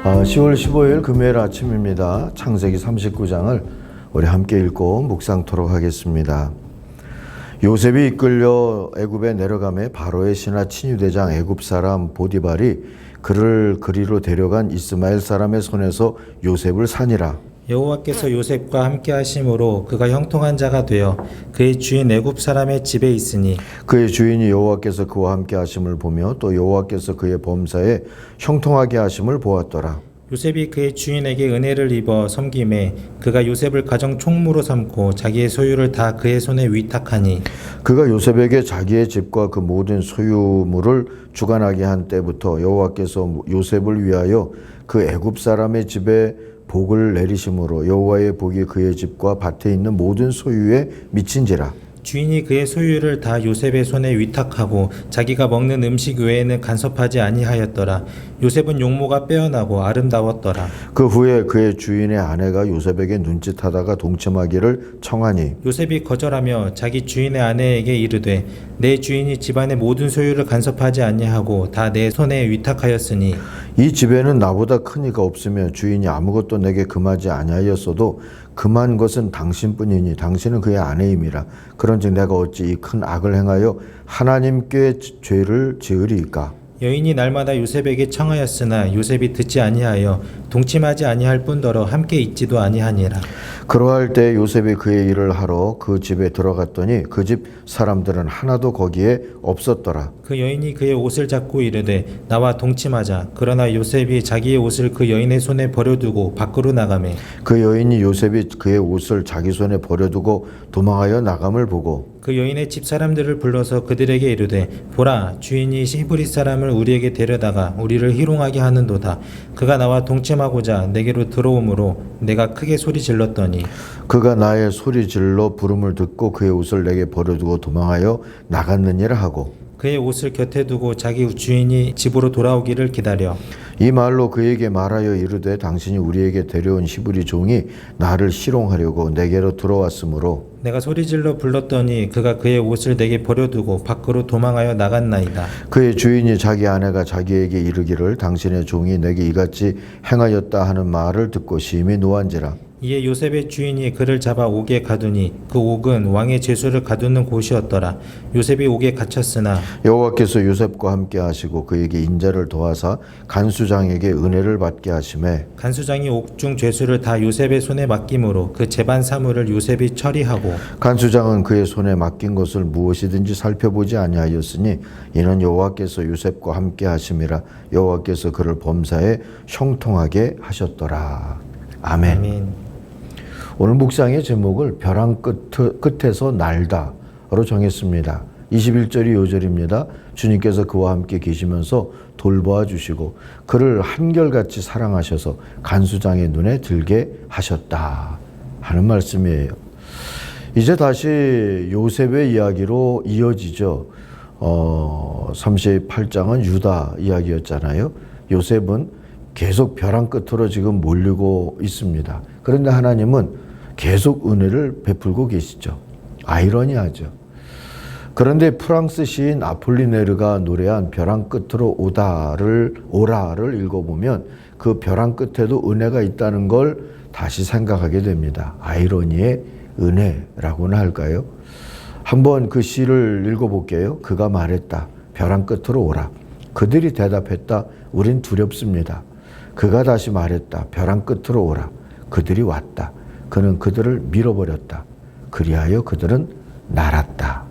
10월 15일 금요일 아침입니다. 창세기 39장을 우리 함께 읽고 묵상토록 하겠습니다. 요셉이 이끌려 애굽에 내려가매 바로의 신하 친위대장 애굽 사람 보디발이 그를 그리로 데려간 이스마엘 사람의 손에서 요셉을 산이라. 여호와께서 요셉과 함께 하심으로 그가 형통한 자가 되어 그의 주인 애굽 사람의 집에 있으니 그의 주인이 여호와께서 그와 함께 하심을 보며 또 여호와께서 그의 범사에 형통하게 하심을 보았더라. 요셉이 그의 주인에게 은혜를 입어 섬김에 그가 요셉을 가정 총무로 삼고 자기의 소유를 다 그의 손에 위탁하니 그가 요셉에게 자기의 집과 그 모든 소유물을 주관하게 한 때부터 여호와께서 요셉을 위하여 그 애굽 사람의 집에 복을 내리심으로 여호와의 복이 그의 집과 밭에 있는 모든 소유에 미친지라. 주인이 그의 소유를 다 요셉의 손에 위탁하고 자기가 먹는 음식 외에는 간섭하지 아니하였더라. 요셉은 용모가 빼어나고 아름다웠더라. 그 후에 그의 주인의 아내가 요셉에게 눈짓하다가 동침하기를 청하니 요셉이 거절하며 자기 주인의 아내에게 이르되 내 주인이 집안의 모든 소유를 간섭하지 아니하고 다 내 손에 위탁하였으니 이 집에는 나보다 큰 이가 없으며 주인이 아무것도 내게 금하지 아니하였어도 금한 것은 당신뿐이니 당신은 그의 아내임이라. 그런즉 내가 어찌 이 큰 악을 행하여 하나님께 죄를 지으리이까. 여인이 날마다 요셉에게 청하였으나 요셉이 듣지 아니하여 동침하지 아니할 뿐더러 함께 있지도 아니하니라. 그러할 때 요셉이 그의 일을 하러 그 집에 들어갔더니 그 집 사람들은 하나도 거기에 없었더라. 그 여인이 그의 옷을 잡고 이르되 나와 동침하자. 그러나 요셉이 자기의 옷을 그 여인의 손에 버려두고 밖으로 나가매 그 여인이 요셉이 그의 옷을 자기 손에 버려두고 도망하여 나감을 보고 그 여인의 집 사람들을 불러서 그들에게 이르되 보라 주인이 히브리 사람을 우리에게 데려다가 우리를 희롱하게 하는도다. 그가 나와 동침하고자 내게로 들어오므로 내가 크게 소리 질렀더니 그가 나의 소리 질러 부름을 듣고 그의 옷을 내게 버려두고 도망하여 나갔느니라 하고 그의 옷을 곁에 두고 자기 주인이 집으로 돌아오기를 기다려 이 말로 그에게 말하여 이르되 당신이 우리에게 데려온 히브리 종이 나를 희롱하려고 내게로 들어왔으므로 내가 소리질러 불렀더니 그가 그의 옷을 내게 버려두고 밖으로 도망하여 나갔나이다. 그의 주인이 자기 아내가 자기에게 이르기를 당신의 종이 내게 이같이 행하였다 하는 말을 듣고 심히 노한지라. 이에 요셉의 주인이 그를 잡아 옥에 가두니 그 옥은 왕의 제수를 가두는 곳이었더라. 요셉이 옥에 갇혔으나 여호와께서 요셉과 함께 하시고 그에게 인자를 도와사 간수장에게 은혜를 받게 하시매 간수장이 옥중 죄수를 다 요셉의 손에 맡김으로 그 재반 사물을 요셉이 처리하고 간수장은 그의 손에 맡긴 것을 무엇이든지 살펴보지 아니하였으니 이는 여호와께서 요셉과 함께 하심이라. 여호와께서 그를 범사에 형통하게 하셨더라. 아멘. 아멘. 오늘 묵상의 제목을 벼랑 끝에서 날다로 정했습니다. 21절이 요절입니다. 주님께서 그와 함께 계시면서 돌보아 주시고 그를 한결같이 사랑하셔서 간수장의 눈에 들게 하셨다 하는 말씀이에요. 이제 다시 요셉의 이야기로 이어지죠. 38장은 유다 이야기였잖아요. 요셉은 계속 벼랑 끝으로 지금 몰리고 있습니다. 그런데 하나님은 계속 은혜를 베풀고 계시죠. 아이러니하죠. 그런데 프랑스 시인 아폴리네르가 노래한 벼랑 끝으로 오라를 읽어보면 그 벼랑 끝에도 은혜가 있다는 걸 다시 생각하게 됩니다. 아이러니의 은혜라고나 할까요? 한번 그 시를 읽어볼게요. 그가 말했다. 벼랑 끝으로 오라. 그들이 대답했다. 우린 두렵습니다. 그가 다시 말했다. 벼랑 끝으로 오라. 그들이 왔다. 그는 그들을 밀어버렸다. 그리하여 그들은 날았다.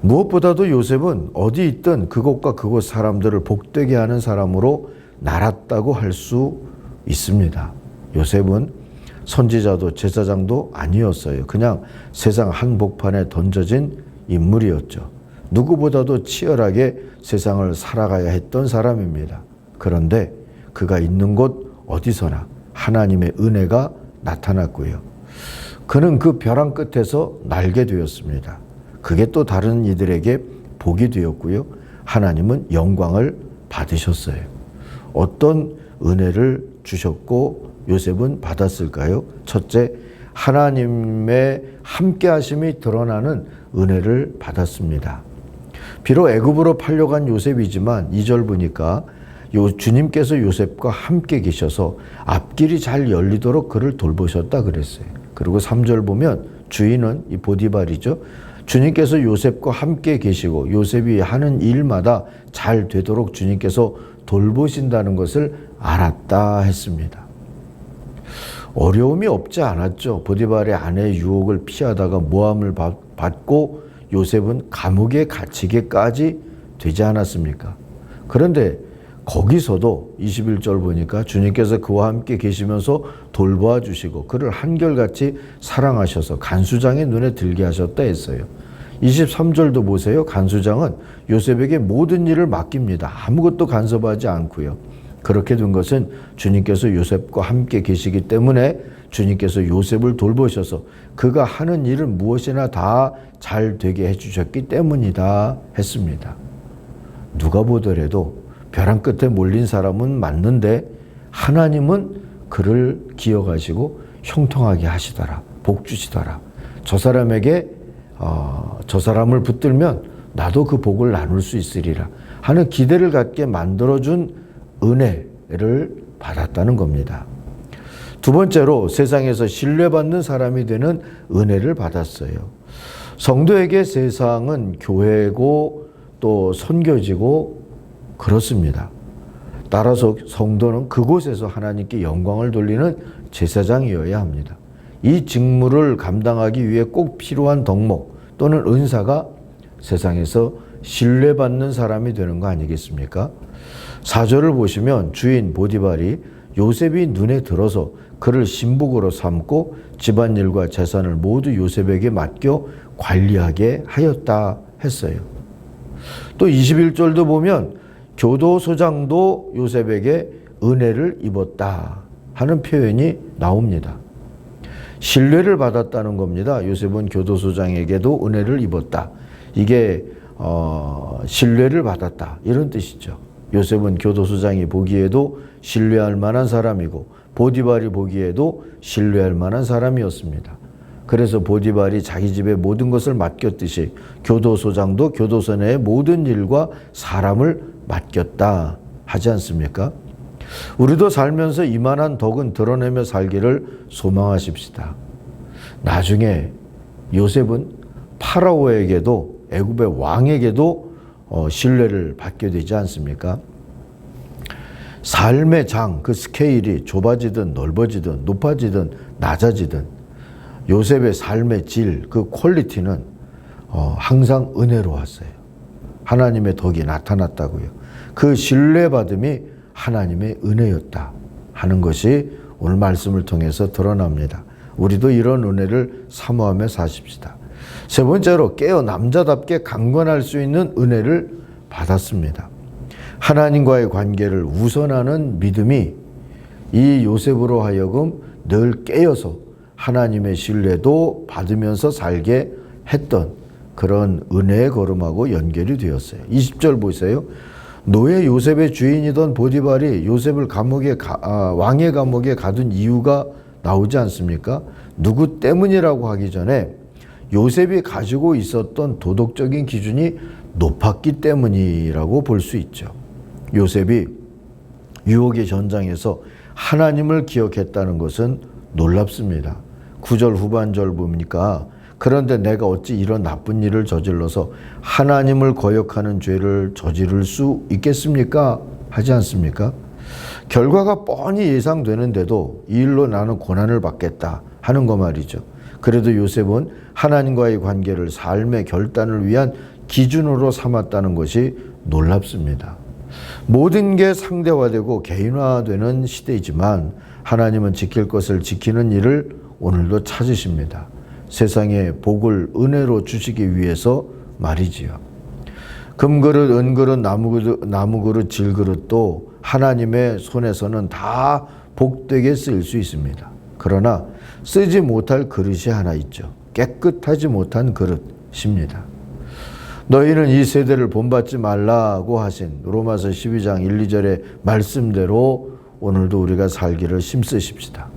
무엇보다도 요셉은 어디 있든 그곳과 그곳 사람들을 복되게 하는 사람으로 날았다고 할 수 있습니다. 요셉은 선지자도 제사장도 아니었어요. 그냥 세상 한복판에 던져진 인물이었죠. 누구보다도 치열하게 세상을 살아가야 했던 사람입니다. 그런데 그가 있는 곳 어디서나 하나님의 은혜가 나타났고요. 그는 그 벼랑 끝에서 날게 되었습니다. 그게 또 다른 이들에게 복이 되었고요. 하나님은 영광을 받으셨어요. 어떤 은혜를 주셨고 요셉은 받았을까요? 첫째, 하나님의 함께하심이 드러나는 은혜를 받았습니다. 비록 애굽으로 팔려간 요셉이지만 2절 보니까 주님께서 요셉과 함께 계셔서 앞길이 잘 열리도록 그를 돌보셨다 그랬어요. 그리고 3절 보면 주인은 이 보디발이죠. 주님께서 요셉과 함께 계시고 요셉이 하는 일마다 잘 되도록 주님께서 돌보신다는 것을 알았다 했습니다. 어려움이 없지 않았죠. 보디발의 아내의 유혹을 피하다가 모함을 받고 요셉은 감옥에 갇히게까지 되지 않았습니까? 그런데 거기서도 21절 보니까 주님께서 그와 함께 계시면서 돌보아 주시고 그를 한결같이 사랑하셔서 간수장의 눈에 들게 하셨다 했어요. 23절도 보세요. 간수장은 요셉에게 모든 일을 맡깁니다. 아무것도 간섭하지 않고요. 그렇게 된 것은 주님께서 요셉과 함께 계시기 때문에 주님께서 요셉을 돌보셔서 그가 하는 일은 무엇이나 다 잘 되게 해주셨기 때문이다 했습니다. 누가 보더라도 벼랑 끝에 몰린 사람은 맞는데 하나님은 그를 기억하시고 형통하게 하시더라. 복 주시더라. 저 사람에게 저 사람을 붙들면 나도 그 복을 나눌 수 있으리라 하는 기대를 갖게 만들어준 은혜를 받았다는 겁니다. 두 번째로 세상에서 신뢰받는 사람이 되는 은혜를 받았어요. 성도에게 세상은 교회고 또 선교지고 그렇습니다. 따라서 성도는 그곳에서 하나님께 영광을 돌리는 제사장이어야 합니다. 이 직무를 감당하기 위해 꼭 필요한 덕목 또는 은사가 세상에서 신뢰받는 사람이 되는 거 아니겠습니까? 4절을 보시면 주인 보디발이 요셉이 눈에 들어서 그를 신복으로 삼고 집안일과 재산을 모두 요셉에게 맡겨 관리하게 하였다 했어요. 또 21절도 보면 교도소장도 요셉에게 은혜를 입었다 하는 표현이 나옵니다. 신뢰를 받았다는 겁니다. 요셉은 교도소장에게도 은혜를 입었다. 이게 신뢰를 받았다 이런 뜻이죠. 요셉은 교도소장이 보기에도 신뢰할 만한 사람이고 보디발이 보기에도 신뢰할 만한 사람이었습니다. 그래서 보디발이 자기 집의 모든 것을 맡겼듯이 교도소장도 교도소 내의 모든 일과 사람을 맡겼다 하지 않습니까? 우리도 살면서 이만한 덕은 드러내며 살기를 소망하십시다. 나중에 요셉은 파라오에게도 애굽의 왕에게도 신뢰를 받게 되지 않습니까? 삶의 장, 그 스케일이 좁아지든 넓어지든 높아지든 낮아지든 요셉의 삶의 질, 그 퀄리티는 항상 은혜로웠어요. 하나님의 덕이 나타났다고요. 그 신뢰받음이 하나님의 은혜였다 하는 것이 오늘 말씀을 통해서 드러납니다. 우리도 이런 은혜를 사모하며 사십시다. 세 번째로 깨어 남자답게 강건할 수 있는 은혜를 받았습니다. 하나님과의 관계를 우선하는 믿음이 이 요셉으로 하여금 늘 깨어서 하나님의 신뢰도 받으면서 살게 했던 그런 은혜의 걸음하고 연결이 되었어요. 20절 보세요. 노예 요셉의 주인이던 보디발이 요셉을 왕의 감옥에 가둔 이유가 나오지 않습니까? 누구 때문이라고 하기 전에 요셉이 가지고 있었던 도덕적인 기준이 높았기 때문이라고 볼 수 있죠. 요셉이 유혹의 전장에서 하나님을 기억했다는 것은 놀랍습니다. 9절 후반절 보니까 그런데 내가 어찌 이런 나쁜 일을 저질러서 하나님을 거역하는 죄를 저지를 수 있겠습니까? 하지 않습니까? 결과가 뻔히 예상되는데도 이 일로 나는 고난을 받겠다 하는 거 말이죠. 그래도 요셉은 하나님과의 관계를 삶의 결단을 위한 기준으로 삼았다는 것이 놀랍습니다. 모든 게 상대화되고 개인화되는 시대이지만 하나님은 지킬 것을 지키는 일을 오늘도 찾으십니다. 세상에 복을 은혜로 주시기 위해서 말이지요. 금그릇, 은그릇, 나무그릇, 질그릇도 하나님의 손에서는 다 복되게 쓰일 수 있습니다. 그러나 쓰지 못할 그릇이 하나 있죠. 깨끗하지 못한 그릇입니다. 너희는 이 세대를 본받지 말라고 하신 로마서 12장 1, 2절의 말씀대로 오늘도 우리가 살기를 힘쓰십시다.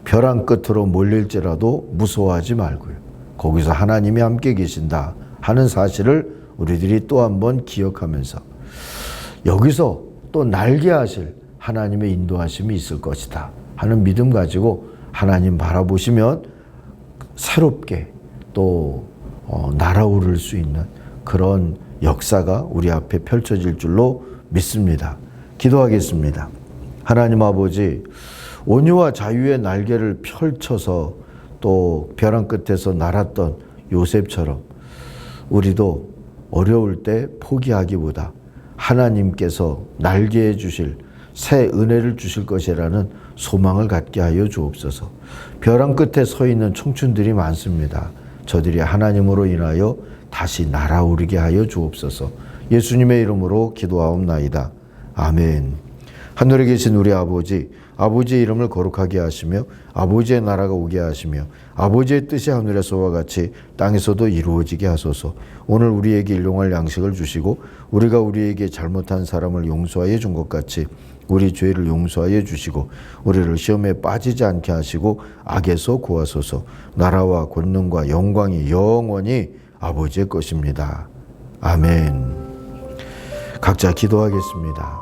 벼랑 끝으로 몰릴지라도 무서워하지 말고요. 거기서 하나님이 함께 계신다 하는 사실을 우리들이 또 한 번 기억하면서 여기서 또 날게 하실 하나님의 인도하심이 있을 것이다 하는 믿음 가지고 하나님 바라보시면 새롭게 또 날아오를 수 있는 그런 역사가 우리 앞에 펼쳐질 줄로 믿습니다. 기도하겠습니다. 하나님 아버지, 온유와 자유의 날개를 펼쳐서 또 벼랑 끝에서 날았던 요셉처럼 우리도 어려울 때 포기하기보다 하나님께서 날개해 주실 새 은혜를 주실 것이라는 소망을 갖게 하여 주옵소서. 벼랑 끝에 서 있는 청춘들이 많습니다. 저들이 하나님으로 인하여 다시 날아오르게 하여 주옵소서. 예수님의 이름으로 기도하옵나이다. 아멘. 하늘에 계신 우리 아버지, 아버지의 이름을 거룩하게 하시며 아버지의 나라가 오게 하시며 아버지의 뜻이 하늘에서와 같이 땅에서도 이루어지게 하소서. 오늘 우리에게 일용할 양식을 주시고 우리가 우리에게 잘못한 사람을 용서하여 준 것 같이 우리 죄를 용서하여 주시고 우리를 시험에 빠지지 않게 하시고 악에서 구하소서. 나라와 권능과 영광이 영원히 아버지의 것입니다. 아멘. 각자 기도하겠습니다.